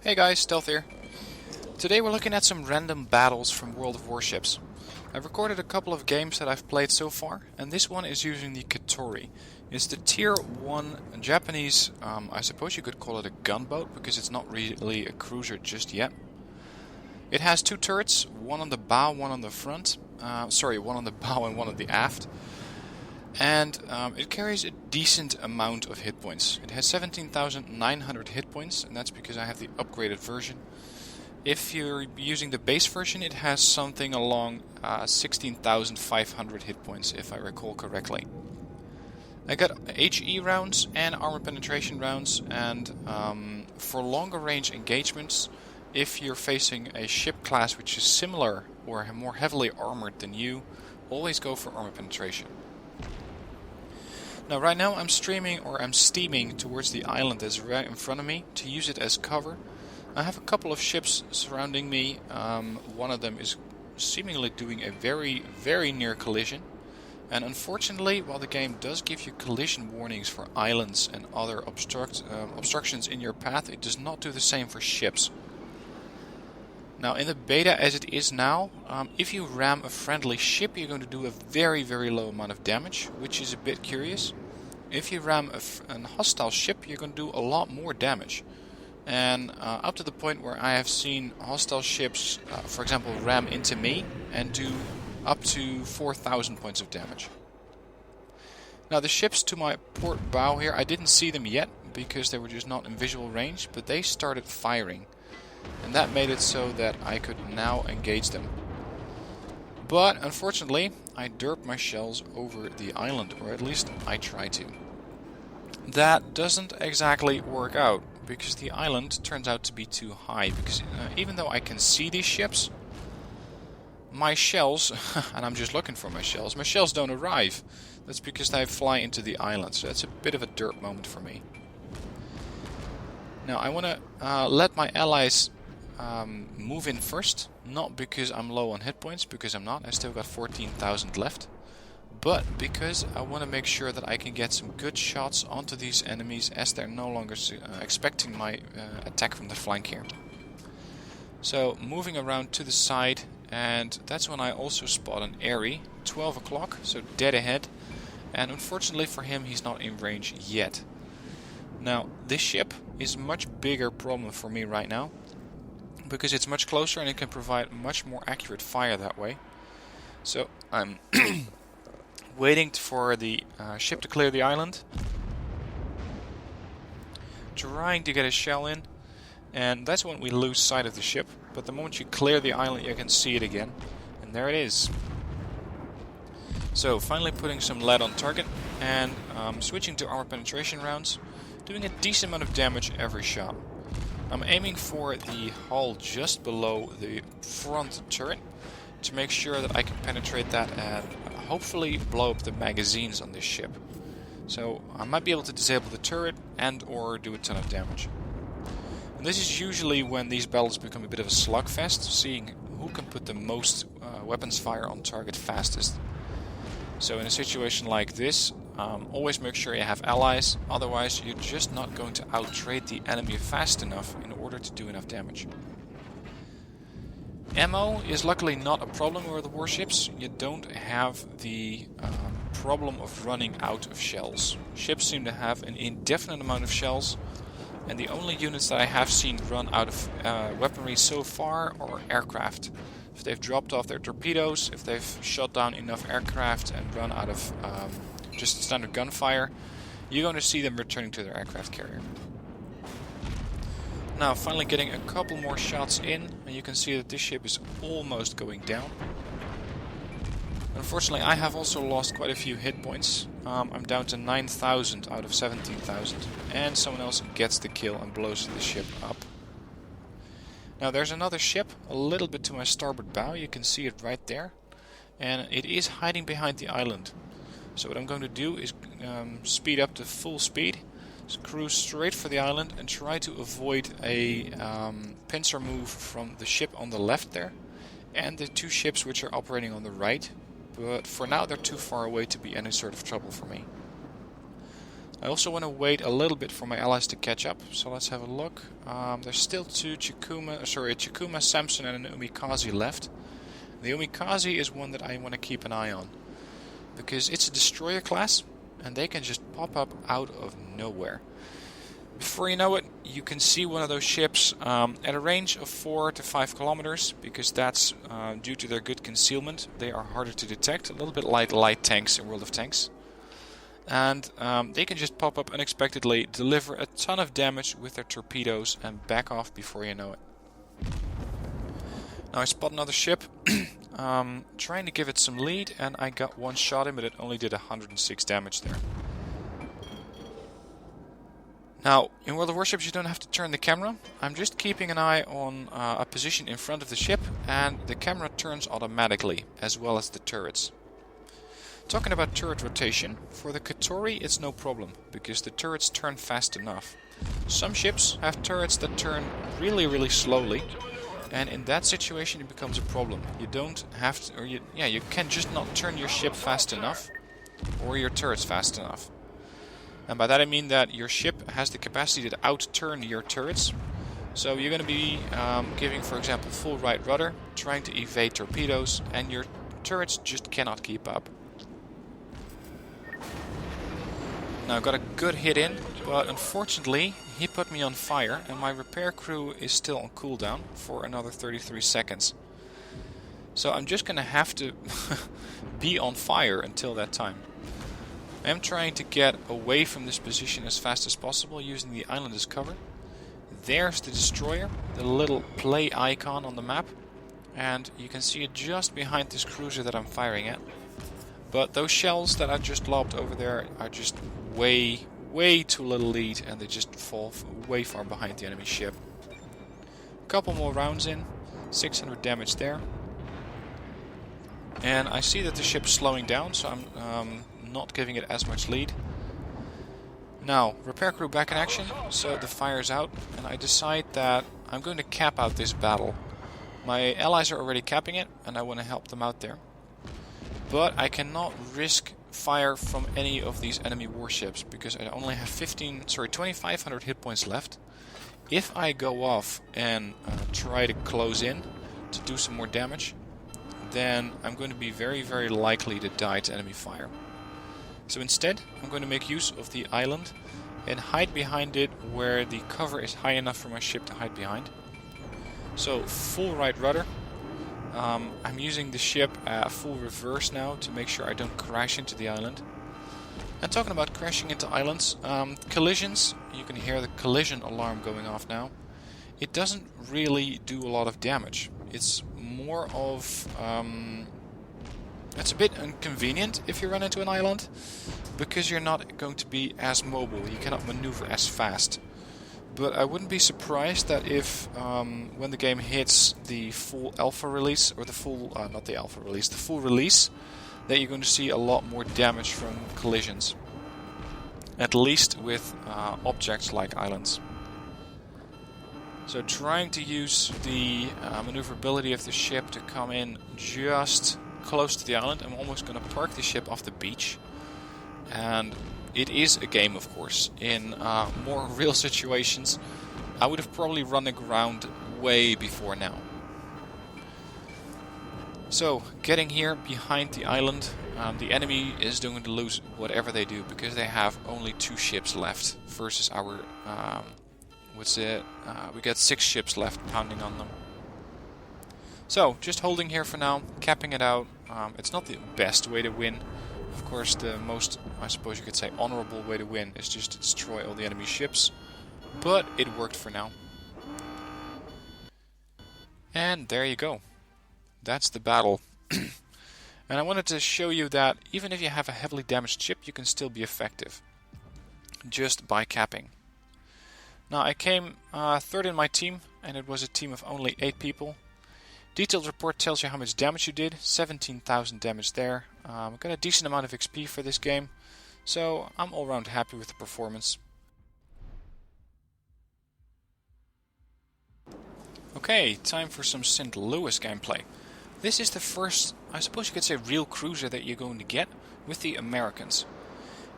Hey guys, Stealth here. Today we're looking at some random battles from World of Warships. I've recorded a couple of games that I've played so far, and this one is using the Katori. It's the Tier 1 Japanese, I suppose you could call it a gunboat, because it's not really a cruiser just yet. It has two turrets, one on the bow, one on the front. One on the bow and one on the aft. And it carries a decent amount of hit points. It has 17,900 hit points, and that's because I have the upgraded version. If you're using the base version, it has something along 16,500 hit points, if I recall correctly. I got HE rounds and armor penetration rounds, and for longer range engagements, if you're facing a ship class which is similar or more heavily armored than you, always go for armor penetration. Now right now I'm steaming towards the island that's right in front of me to use it as cover. I have a couple of ships surrounding me. One of them is seemingly doing a very, very near collision. And unfortunately, while the game does give you collision warnings for islands and other obstructions in your path, it does not do the same for ships. Now in the beta as it is now, if you ram a friendly ship, you're going to do a very, very low amount of damage, which is a bit curious. If you ram a hostile ship, you're going to do a lot more damage. And up to the point where I have seen hostile ships, for example, ram into me and do up to 4,000 points of damage. Now the ships to my port bow here, I didn't see them yet because they were just not in visual range, but they started firing. And that made it so that I could now engage them. But unfortunately, I derped my shells over the island, or at least I try to. That doesn't exactly work out, because the island turns out to be too high. Because even though I can see these ships, my shells, and I'm just looking for my shells don't arrive. That's because they fly into the island, so that's a bit of a derp moment for me. Now I want to let my allies move in first, not because I'm low on hit points, because I'm not, I still got 14,000 left, but because I want to make sure that I can get some good shots onto these enemies as they're no longer expecting my attack from the flank here. So moving around to the side, and that's when I also spot an Airy, 12 o'clock, so dead ahead, and unfortunately for him he's not in range yet. Now this ship is a much bigger problem for me right now, because it's much closer and it can provide much more accurate fire that way. So I'm waiting for the ship to clear the island, trying to get a shell in, and that's when we lose sight of the ship. But the moment you clear the island you can see it again, and there it is. So finally putting some lead on target and switching to armor penetration rounds, doing a decent amount of damage every shot. I'm aiming for the hull just below the front turret to make sure that I can penetrate that and hopefully blow up the magazines on this ship. So I might be able to disable the turret and or do a ton of damage. And this is usually when these battles become a bit of a slugfest, seeing who can put the most weapons fire on target fastest. So in a situation like this, always make sure you have allies, otherwise you're just not going to outtrade the enemy fast enough in order to do enough damage. Ammo is luckily not a problem with the warships. You don't have the problem of running out of shells. Ships seem to have an indefinite amount of shells, and the only units that I have seen run out of weaponry so far are aircraft. If they've dropped off their torpedoes, if they've shot down enough aircraft and run out of just standard gunfire, you're going to see them returning to their aircraft carrier. Now finally getting a couple more shots in, and you can see that this ship is almost going down. Unfortunately I have also lost quite a few hit points. I'm down to 9,000 out of 17,000, and someone else gets the kill and blows the ship up. Now there's another ship a little bit to my starboard bow, you can see it right there, and it is hiding behind the island. So what I'm going to do is speed up to full speed, so cruise straight for the island and try to avoid a pincer move from the ship on the left there and the two ships which are operating on the right, but for now they're too far away to be any sort of trouble for me. I also want to wait a little bit for my allies to catch up, so let's have a look. There's still a Chikuma, Samson and an Umikaze left. The Umikaze is one that I want to keep an eye on, because it's a destroyer class, and they can just pop up out of nowhere. Before you know it, you can see one of those ships at a range of 4 to 5 kilometers, because that's due to their good concealment. They are harder to detect, a little bit like light tanks in World of Tanks. And they can just pop up unexpectedly, deliver a ton of damage with their torpedoes, and back off before you know it. Now I spot another ship, trying to give it some lead, and I got one shot in, but it only did 106 damage there. Now, in World of Warships you don't have to turn the camera. I'm just keeping an eye on a position in front of the ship, and the camera turns automatically, as well as the turrets. Talking about turret rotation, for the Katori it's no problem, because the turrets turn fast enough. Some ships have turrets that turn really slowly, and in that situation it becomes a problem. You don't have to, you can just not turn your ship fast enough, or your turrets fast enough. And by that I mean that your ship has the capacity to out-turn your turrets. So you're going to be giving, for example, full right rudder, trying to evade torpedoes, and your turrets just cannot keep up. Now I got a good hit in, but unfortunately he put me on fire, and my repair crew is still on cooldown for another 33 seconds. So I'm just going to have to be on fire until that time. I am trying to get away from this position as fast as possible, using the island as cover. There's the destroyer, the little play icon on the map, and you can see it just behind this cruiser that I'm firing at. But those shells that I just lobbed over there are just way too little lead, and they just fall way far behind the enemy ship. A couple more rounds in, 600 damage there. And I see that the ship's slowing down, so I'm not giving it as much lead. Now, repair crew back in action, so the fire's out, and I decide that I'm going to cap out this battle. My allies are already capping it, and I want to help them out there. But I cannot risk fire from any of these enemy warships, because I only have 2,500 hit points left. If I go off and try to close in to do some more damage, then I'm going to be very likely to die to enemy fire. So instead, I'm going to make use of the island and hide behind it where the cover is high enough for my ship to hide behind. So full right rudder. I'm using the ship full reverse now to make sure I don't crash into the island. And talking about crashing into islands, collisions, you can hear the collision alarm going off now. It doesn't really do a lot of damage. It's more of... it's a bit inconvenient if you run into an island, because you're not going to be as mobile, you cannot maneuver as fast. But I wouldn't be surprised that if, when the game hits the full alpha release, or the full, not the alpha release, the full release, that you're going to see a lot more damage from collisions. At least with objects like islands. So trying to use the maneuverability of the ship to come in just close to the island. I'm almost going to park the ship off the beach. And it is a game, of course. In more real situations, I would have probably run aground way before now. So, getting here behind the island, the enemy is going to lose whatever they do, because they have only 2 ships left versus our... we got 6 ships left pounding on them. So, just holding here for now, capping it out. It's not the best way to win. Of course, the most, I suppose you could say, honorable way to win is just to destroy all the enemy ships. But it worked for now. And there you go. That's the battle. And I wanted to show you that even if you have a heavily damaged ship, you can still be effective. Just by capping. Now, I came third in my team, and it was a team of only 8 people. Detailed report tells you how much damage you did, 17,000 damage there. Got a decent amount of XP for this game, so I'm all round happy with the performance. Okay, time for some St. Louis gameplay. This is the first, I suppose you could say, real cruiser that you're going to get with the Americans.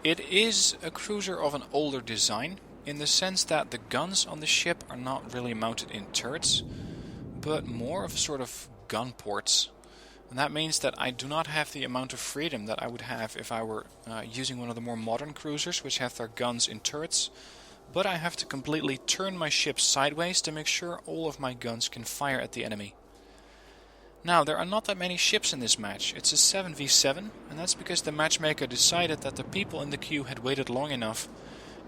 It is a cruiser of an older design, in the sense that the guns on the ship are not really mounted in turrets, but more of sort of gun ports. And that means that I do not have the amount of freedom that I would have if I were using one of the more modern cruisers, which have their guns in turrets. But I have to completely turn my ship sideways to make sure all of my guns can fire at the enemy. Now, there are not that many ships in this match. It's a 7v7, and that's because the matchmaker decided that the people in the queue had waited long enough,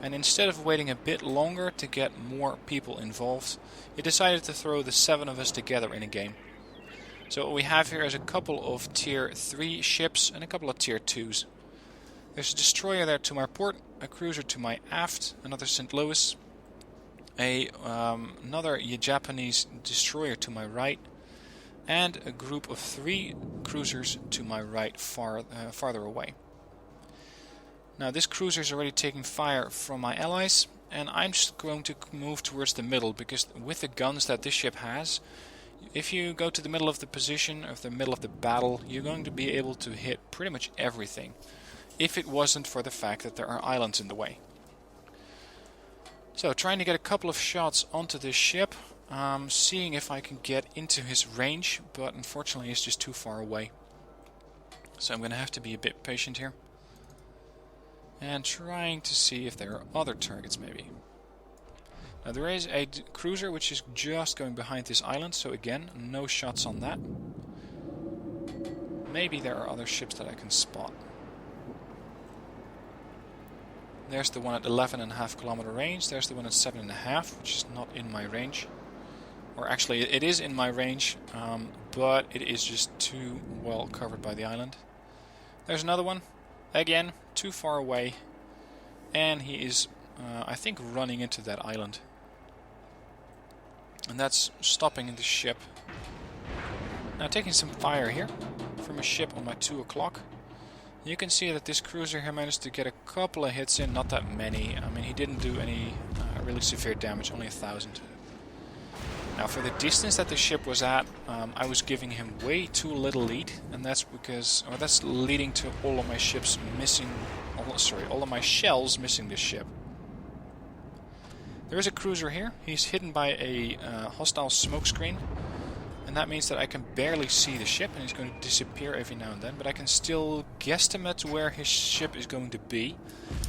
and instead of waiting a bit longer to get more people involved, he decided to throw the 7 of us together in a game. So what we have here is a couple of tier 3 ships and a couple of tier 2s. There's a destroyer there to my port, a cruiser to my aft, another St. Louis, another Japanese destroyer to my right, and a group of 3 cruisers to my right farther away. Now this cruiser is already taking fire from my allies, and I'm just going to move towards the middle, because with the guns that this ship has, if you go to the middle of the position, or the middle of the battle, you're going to be able to hit pretty much everything, if it wasn't for the fact that there are islands in the way. So trying to get a couple of shots onto this ship, seeing if I can get into his range, but unfortunately he's just too far away. So I'm going to have to be a bit patient here. And trying to see if there are other targets maybe. Now there is a cruiser which is just going behind this island, so again, no shots on that. Maybe there are other ships that I can spot. There's the one at 11.5 kilometer range, there's the one at 7.5, which is not in my range. Or actually, it is in my range, but it is just too well covered by the island. There's another one, again, too far away, and he is, I think, running into that island. And that's stopping the ship. Now taking some fire here from a ship on my 2 o'clock. You can see that this cruiser here managed to get a couple of hits in, not that many. I mean, he didn't do any really severe damage, only 1,000. Now for the distance that the ship was at, I was giving him way too little lead, and that's because, or that's leading to all of my ships missing, all of my shells missing this ship. There is a cruiser here. He's hidden by a hostile smoke screen, and that means that I can barely see the ship, and he's going to disappear every now and then, but I can still guesstimate where his ship is going to be,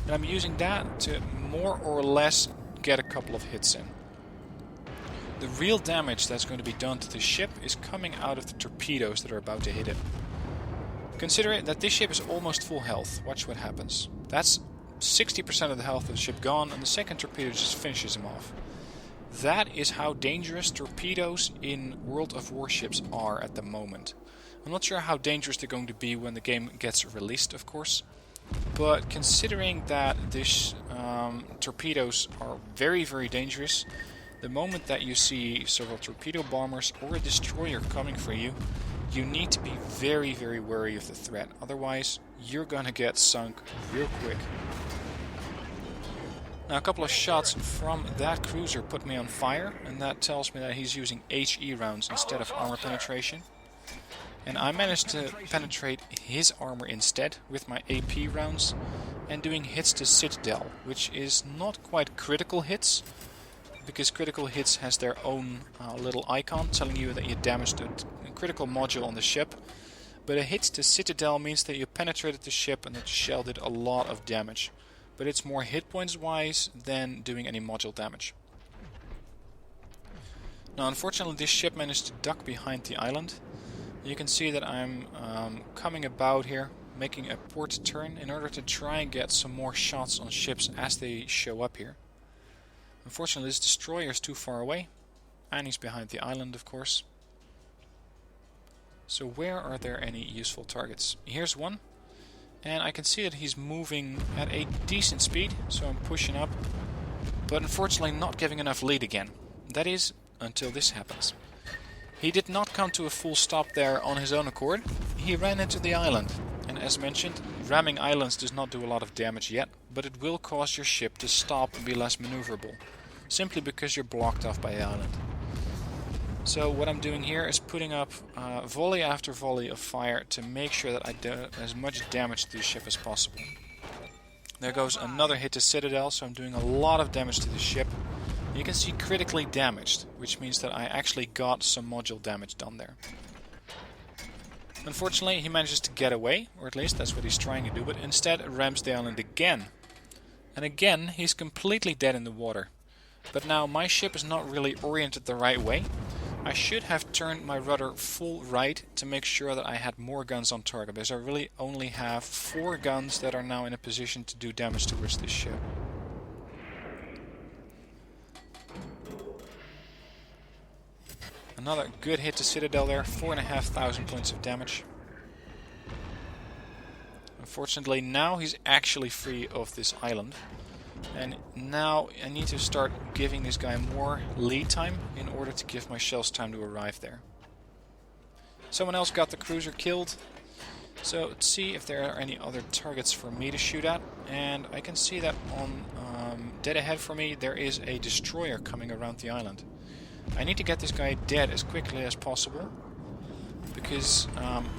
and I'm using that to more or less get a couple of hits in. The real damage that's going to be done to the ship is coming out of the torpedoes that are about to hit it. Consider that this ship is almost full health. Watch what happens. That's 60% of the health of the ship gone, and the second torpedo just finishes him off. That is how dangerous torpedoes in World of Warships are at the moment. I'm not sure how dangerous they're going to be when the game gets released, of course. But considering that these torpedoes are very, very dangerous, the moment that you see several torpedo bombers or a destroyer coming for you, you need to be very, very wary of the threat. Otherwise, you're gonna get sunk real quick. Now, a couple of shots from that cruiser put me on fire, and that tells me that he's using HE rounds instead of armor penetration. And I managed to penetrate his armor instead with my AP rounds and doing hits to Citadel, which is not quite critical hits, because critical hits has their own little icon telling you that you damaged a critical module on the ship. But a hit to Citadel means that you penetrated the ship and that the shell did a lot of damage. But it's more hit points wise than doing any module damage. Now unfortunately this ship managed to duck behind the island. You can see that I'm coming about here, making a port turn in order to try and get some more shots on ships as they show up here. Unfortunately this destroyer is too far away, and he's behind the island of course. So where are there any useful targets? Here's one, and I can see that he's moving at a decent speed, so I'm pushing up, but unfortunately not giving enough lead again. That is, until this happens. He did not come to a full stop there on his own accord. He ran into the island, and as mentioned, ramming islands does not do a lot of damage yet, but it will cause your ship to stop and be less maneuverable, simply because you're blocked off by the island. So what I'm doing here is putting up volley after volley of fire to make sure that I do as much damage to the ship as possible. There goes another hit to Citadel, so I'm doing a lot of damage to the ship. You can see critically damaged, which means that I actually got some module damage done there. Unfortunately, he manages to get away, or at least that's what he's trying to do, but instead rams the island again. And again, he's completely dead in the water. But now my ship is not really oriented the right way. I should have turned my rudder full right to make sure that I had more guns on target, because I really only have 4 guns that are now in a position to do damage towards this ship. Another good hit to Citadel there, 4,500 points of damage. Unfortunately, now he's actually free of this island. And now I need to start giving this guy more lead time in order to give my shells time to arrive there. Someone else got the cruiser killed. So let's see if there are any other targets for me to shoot at. And I can see that on dead ahead for me there is a destroyer coming around the island. I need to get this guy dead as quickly as possible, because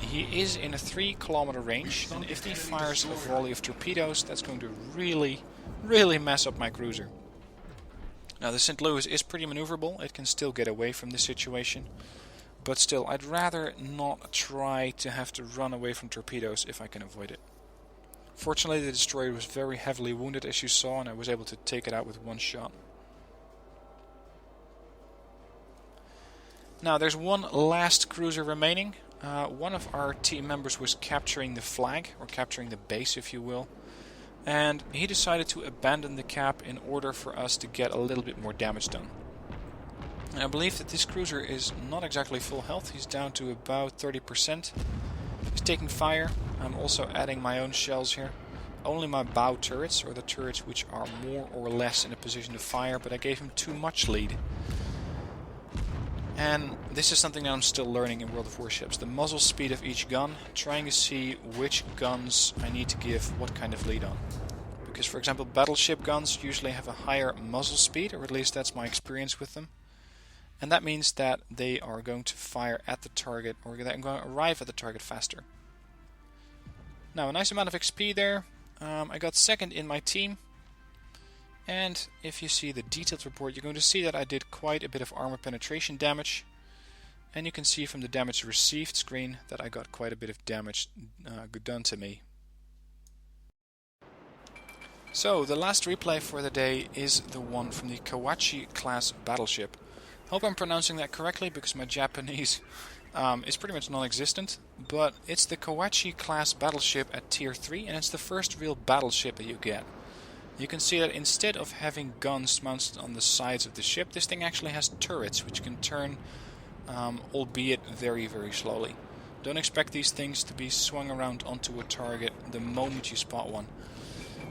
he is in a 3-kilometer range, and if he fires a volley of torpedoes, that's going to really mess up my cruiser. Now the St. Louis is pretty maneuverable, it can still get away from this situation, but still I'd rather not try to have to run away from torpedoes if I can avoid it. Fortunately the destroyer was very heavily wounded, as you saw, and I was able to take it out with 1 shot. Now there's one last cruiser remaining. One of our team members was capturing the flag, or capturing the base if you will, and he decided to abandon the cap in order for us to get a little bit more damage done. And I believe that this cruiser is not exactly full health, he's down to about 30%. He's taking fire. I'm also adding my own shells here. Only my bow turrets, or the turrets which are more or less in a position to fire, but I gave him too much lead. And this is something that I'm still learning in World of Warships. The muzzle speed of each gun, trying to see which guns I need to give what kind of lead on. Because for example, battleship guns usually have a higher muzzle speed, or at least that's my experience with them. And that means that they are going to fire at the target, or they're going to arrive at the target faster. Now a nice amount of XP there. I got second in my team. And if you see the detailed report, you're going to see that I did quite a bit of armor penetration damage. And you can see from the damage received screen that I got quite a bit of damage done to me. So the last replay for the day is the one from the Kawachi class battleship. Hope I'm pronouncing that correctly, because my Japanese is pretty much non-existent. But it's the Kawachi class battleship at tier 3, and it's the first real battleship that you get. You can see that instead of having guns mounted on the sides of the ship, this thing actually has turrets which can turn, albeit very slowly. Don't expect these things to be swung around onto a target the moment you spot one,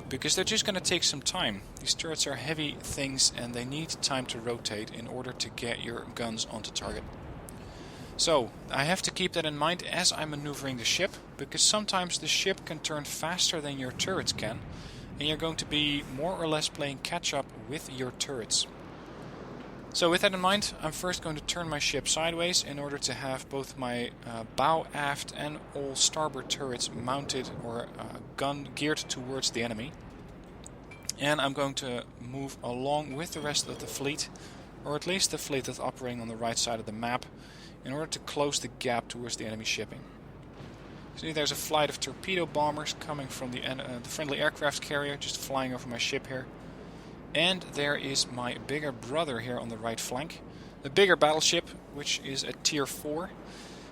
because they're just going to take some time. These turrets are heavy things and they need time to rotate in order to get your guns onto target. So I have to keep that in mind as I'm maneuvering the ship, because sometimes the ship can turn faster than your turrets can, and you're going to be more or less playing catch up with your turrets. So with that in mind, I'm first going to turn my ship sideways in order to have both my bow, aft and all starboard turrets mounted or gun geared towards the enemy. And I'm going to move along with the rest of the fleet, or at least the fleet that's operating on the right side of the map, in order to close the gap towards the enemy shipping. See, there's a flight of torpedo bombers coming from the friendly aircraft carrier, just flying over my ship here. And there is my bigger brother here on the right flank. The bigger battleship, which is at tier 4.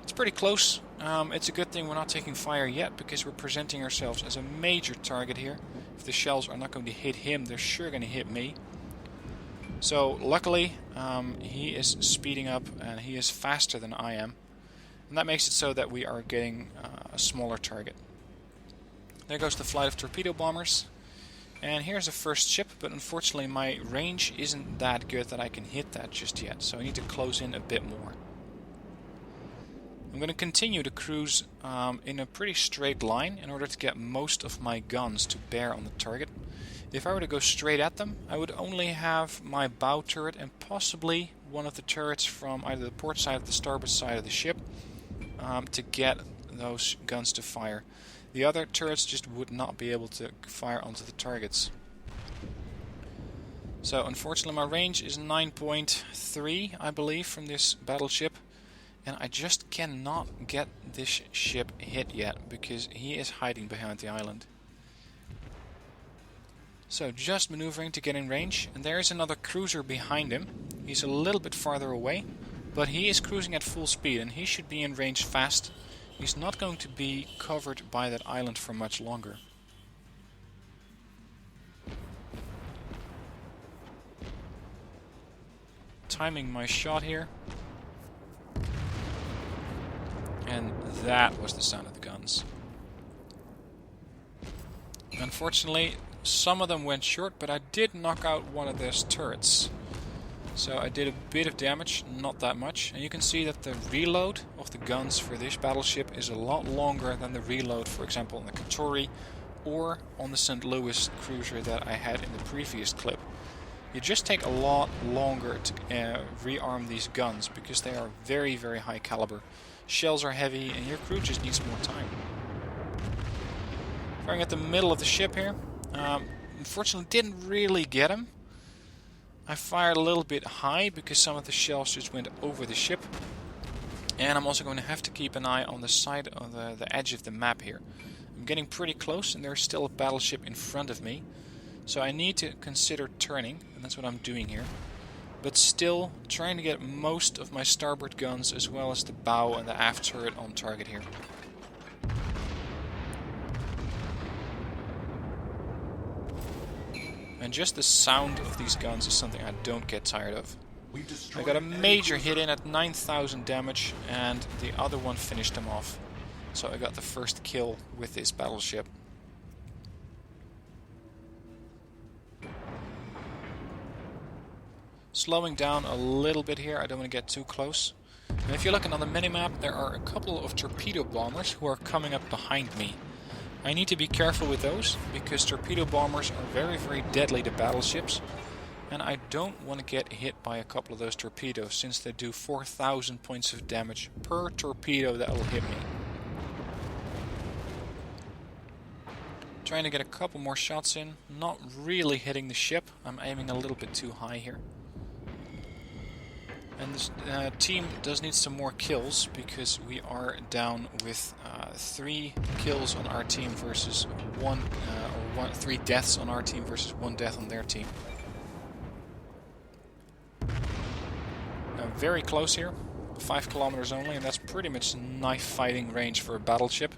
It's pretty close. It's a good thing we're not taking fire yet, because we're presenting ourselves as a major target here. If the shells are not going to hit him, they're sure going to hit me. So luckily, he is speeding up and he is faster than I am. And that makes it so that we are getting a smaller target. There goes the flight of torpedo bombers. And here's the first ship, but unfortunately my range isn't that good that I can hit that just yet. So I need to close in a bit more. I'm going to continue to cruise in a pretty straight line in order to get most of my guns to bear on the target. If I were to go straight at them, I would only have my bow turret and possibly one of the turrets from either the port side or the starboard side of the ship to get those guns to fire. The other turrets just would not be able to fire onto the targets. So unfortunately my range is 9.3, I believe, from this battleship. And I just cannot get this ship hit yet, because he is hiding behind the island. So just maneuvering to get in range, and there is another cruiser behind him. He's a little bit farther away, but he is cruising at full speed and he should be in range fast. He's not going to be covered by that island for much longer. Timing my shot here. And that was the sound of the guns. Unfortunately, some of them went short, but I did knock out one of those turrets. So I did a bit of damage, not that much. And you can see that the reload of the guns for this battleship is a lot longer than the reload, for example, on the Katori or on the St. Louis cruiser that I had in the previous clip. You just take a lot longer to rearm these guns because they are very, very high caliber. Shells are heavy and your crew just needs more time. Firing at the middle of the ship here. Unfortunately didn't really get him. I fired a little bit high because some of the shells just went over the ship. And I'm also going to have to keep an eye on the side of the edge of the map here. I'm getting pretty close and there's still a battleship in front of me. So I need to consider turning, and that's what I'm doing here. But still trying to get most of my starboard guns as well as the bow and the aft turret on target here. And just the sound of these guns is something I don't get tired of. I got a major hit in at 9,000 damage and the other one finished him off. So I got the first kill with this battleship. Slowing down a little bit here, I don't want to get too close. And if you look on the minimap, there are a couple of torpedo bombers who are coming up behind me. I need to be careful with those, because torpedo bombers are very, very deadly to battleships. And I don't want to get hit by a couple of those torpedoes, since they do 4,000 points of damage per torpedo that will hit me. Trying to get a couple more shots in, not really hitting the ship. I'm aiming a little bit too high here. And this team does need some more kills, because we are down with 3 kills on our team versus 3 deaths on our team versus 1 death on their team. Now very close here, 5 kilometers only, and that's pretty much knife fighting range for a battleship.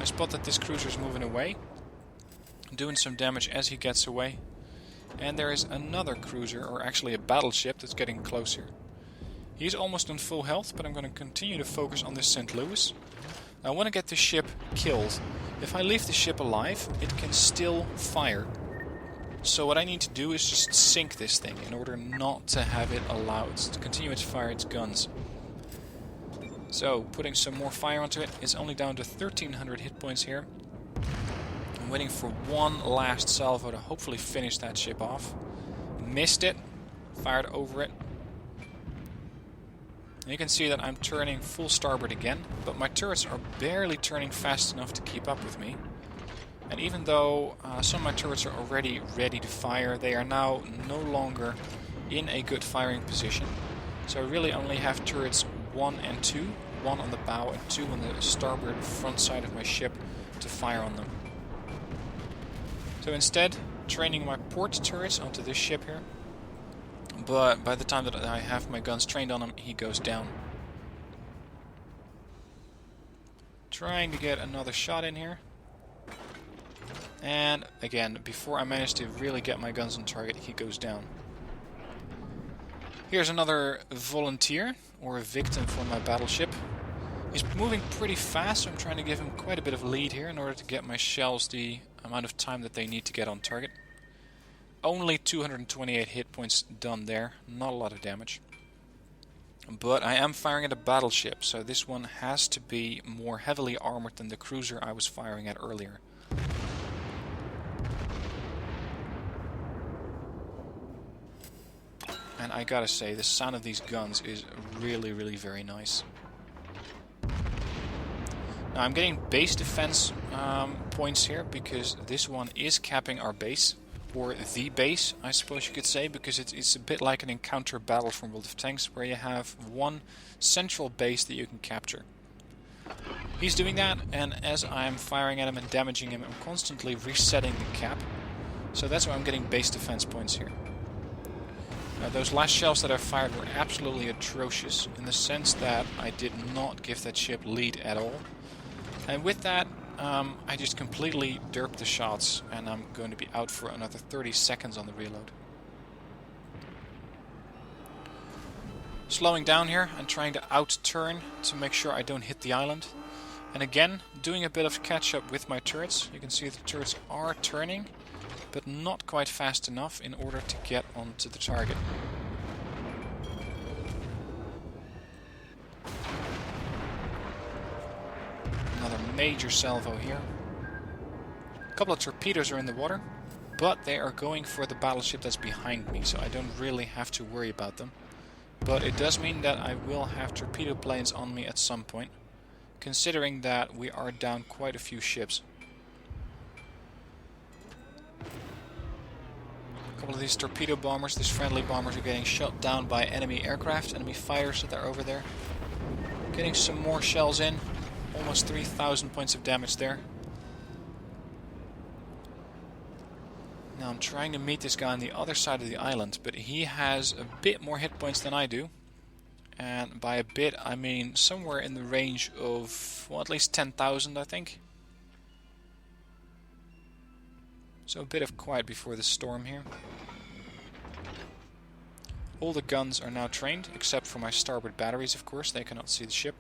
I spot that this cruiser is moving away, doing some damage as he gets away. And there is another cruiser, or actually a battleship, that's getting closer. He's almost on full health, but I'm going to continue to focus on this St. Louis. I want to get the ship killed. If I leave the ship alive, it can still fire. So what I need to do is just sink this thing in order not to have it allowed to continue to fire its guns. So putting some more fire onto it. It's only down to 1,300 hit points here. I'm waiting for one last salvo to hopefully finish that ship off. Missed it. Fired over it. And you can see that I'm turning full starboard again, but my turrets are barely turning fast enough to keep up with me. And even though some of my turrets are already ready to fire, they are now no longer in a good firing position. So I really only have turrets 1 and 2, 1 on the bow and 2 on the starboard front side of my ship to fire on them. So instead, training my port turrets onto this ship here. But by the time that I have my guns trained on him, he goes down. Trying to get another shot in here. And again, before I manage to really get my guns on target, he goes down. Here's another volunteer, or a victim for my battleship. He's moving pretty fast, so I'm trying to give him quite a bit of lead here in order to get my shells the amount of time that they need to get on target. Only 228 hit points done there, not a lot of damage. But I am firing at a battleship, so this one has to be more heavily armored than the cruiser I was firing at earlier. And I gotta say, the sound of these guns is really, really very nice. Now I'm getting base defense points here because this one is capping our base, or the base I suppose you could say, because it's a bit like an encounter battle from World of Tanks where you have one central base that you can capture. He's doing that, and as I'm firing at him and damaging him, I'm constantly resetting the cap. So that's why I'm getting base defense points here. Those last shells that I fired were absolutely atrocious in the sense that I did not give that ship lead at all. And with that, I just completely derped the shots, and I'm going to be out for another 30 seconds on the reload. Slowing down here and trying to out-turn to make sure I don't hit the island. And again, doing a bit of catch-up with my turrets. You can see the turrets are turning, but not quite fast enough in order to get onto the target. Another major salvo here. A couple of torpedoes are in the water, but they are going for the battleship that's behind me, so I don't really have to worry about them. But it does mean that I will have torpedo planes on me at some point, considering that we are down quite a few ships. A couple of these torpedo bombers, these friendly bombers, are getting shot down by enemy aircraft, enemy fighters that are over there. Getting some more shells in, almost 3,000 points of damage there. Now I'm trying to meet this guy on the other side of the island, but he has a bit more hit points than I do. And by a bit, I mean somewhere in the range of, well, at least 10,000, I think. So a bit of quiet before the storm here. All the guns are now trained, except for my starboard batteries, of course. They cannot see the ship.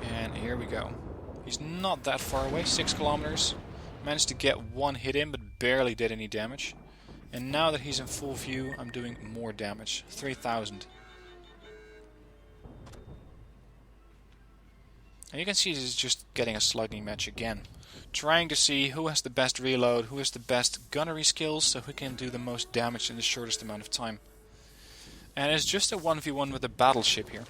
And here we go. He's not that far away, 6 kilometers. Managed to get one hit in, but barely did any damage. And now that he's in full view, I'm doing more damage. 3,000. And you can see this is just getting a slugging match again. Trying to see who has the best reload, who has the best gunnery skills, so who can do the most damage in the shortest amount of time. And it's just a 1v1 with a battleship here.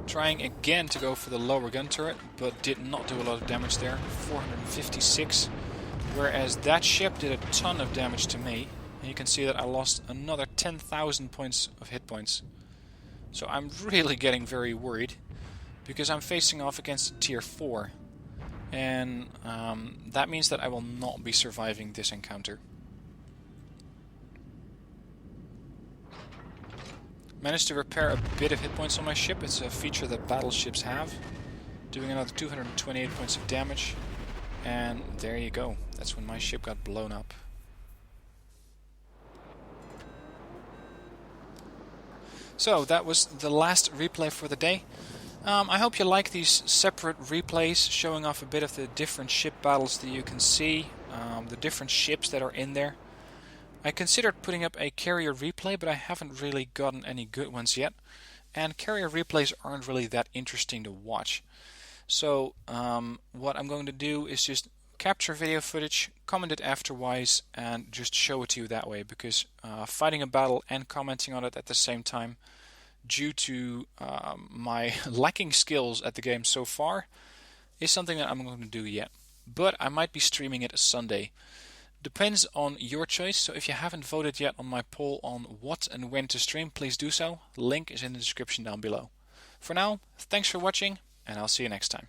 Trying again to go for the lower gun turret, but did not do a lot of damage there. 456. Whereas that ship did a ton of damage to me. And you can see that I lost another 10,000 points of hit points. So I'm really getting very worried, because I'm facing off against a tier 4. And that means that I will not be surviving this encounter. Managed to repair a bit of hit points on my ship. It's a feature that battleships have. Doing another 228 points of damage. And there you go. That's when my ship got blown up. So that was the last replay for the day. I hope you like these separate replays showing off a bit of the different ship battles that you can see, the different ships that are in there. I considered putting up a carrier replay, but I haven't really gotten any good ones yet. And carrier replays aren't really that interesting to watch. So what I'm going to do is just capture video footage, comment it afterwards, and just show it to you that way. Because fighting a battle and commenting on it at the same time, due to my lacking skills at the game so far, is something that I'm going to do yet. But I might be streaming it Sunday. Depends on your choice, so if you haven't voted yet on my poll on what and when to stream, please do so. Link is in the description down below. For now, thanks for watching, and I'll see you next time.